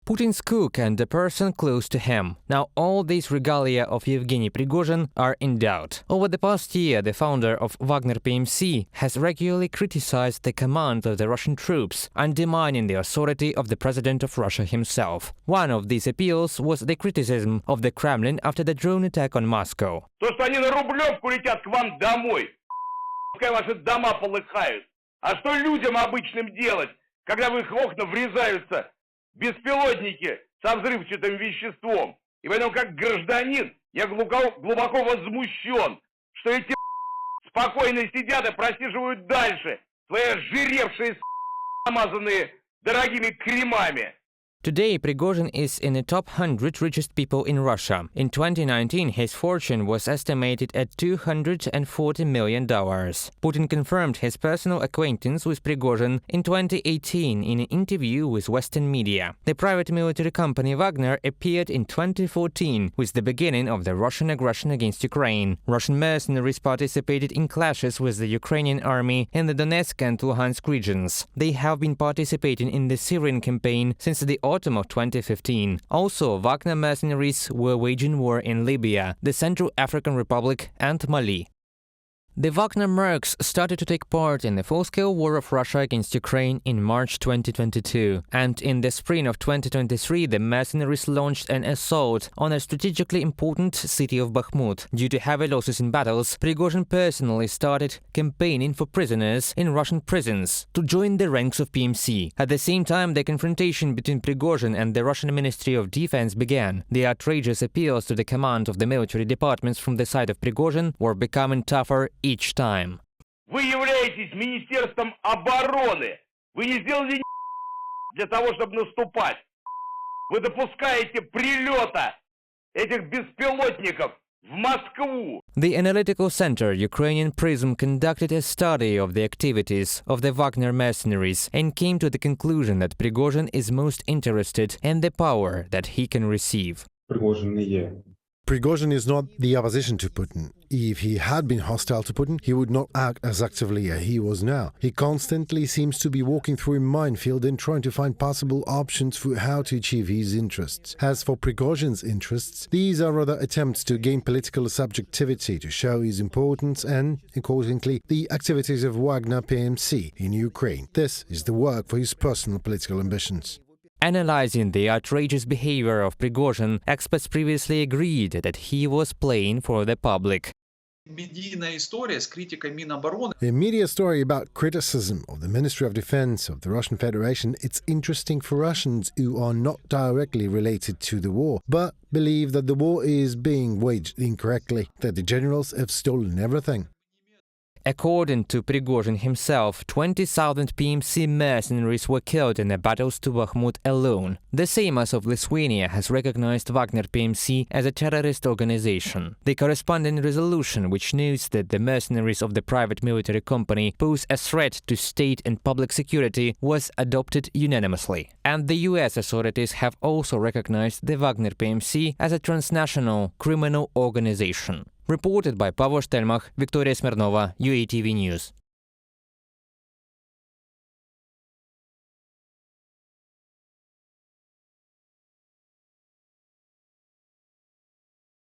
Putin's cook and a person close to him. Now all these regalia of Yevgeny Prigozhin are in doubt. Over the past year, the founder of Wagner PMC has regularly criticized the command of the Russian troops, undermining the authority of the President of Russia himself. One of these appeals was the criticism of the Kremlin after the drone attack on Moscow. То, что они на Рублевку летят к вам домой, пускай ваши дома полыхают. А что людям обычным делать, когда в их окна врезаются беспилотники со взрывчатым веществом? И поэтому, как гражданин, я глубоко возмущен, что эти спокойно сидят и просиживают дальше свои ожиревшие намазанные дорогими кремами. Today, Prigozhin is in the top 100 richest people in Russia. In 2019, his fortune was estimated at $240 million. Putin confirmed his personal acquaintance with Prigozhin in 2018 in an interview with Western media. The private military company Wagner appeared in 2014 with the beginning of the Russian aggression against Ukraine. Russian mercenaries participated in clashes with the Ukrainian army in the Donetsk and Luhansk regions. They have been participating in the Syrian campaign since the autumn of 2015. Also, Wagner mercenaries were waging war in Libya, the Central African Republic and Mali. The Wagner mercs started to take part in the full-scale war of Russia against Ukraine in March 2022, and in the spring of 2023 the mercenaries launched an assault on a strategically important city of Bakhmut. Due to heavy losses in battles, Prigozhin personally started campaigning for prisoners in Russian prisons to join the ranks of PMC. At the same time, the confrontation between Prigozhin and the Russian Ministry of Defense began. The outrageous appeals to the command of the military departments from the side of Prigozhin were becoming tougher each time. Вы являетесь Министерством обороны. Вы не сделали для того, чтобы наступать. Вы допускаете прилета этих беспилотников в Москву. The analytical center Ukrainian Prism conducted a study of the activities of the Wagner mercenaries and came to the conclusion that Prigozhin is most interested in the power that he can receive. Prigozhin is not the opposition to Putin. If he had been hostile to Putin, he would not act as actively as he was now. He constantly seems to be walking through a minefield and trying to find possible options for how to achieve his interests. As for Prigozhin's interests, these are rather attempts to gain political subjectivity, to show his importance and, accordingly, the activities of Wagner PMC in Ukraine. This is the work for his personal political ambitions. Analyzing the outrageous behavior of Prigozhin, experts previously agreed that he was playing for the public. A media story about criticism of the Ministry of Defense of the Russian Federation, it's interesting for Russians who are not directly related to the war, but believe that the war is being waged incorrectly, that the generals have stolen everything. According to Prigozhin himself, 20,000 PMC mercenaries were killed in the battles to Bakhmut alone. The Seimas of Lithuania has recognized Wagner PMC as a terrorist organization. The corresponding resolution, which notes that the mercenaries of the private military company pose a threat to state and public security, was adopted unanimously. And the US authorities have also recognized the Wagner PMC as a transnational criminal organization. Reported by Pavel Stelmach, Victoria Smirnova, UATV News.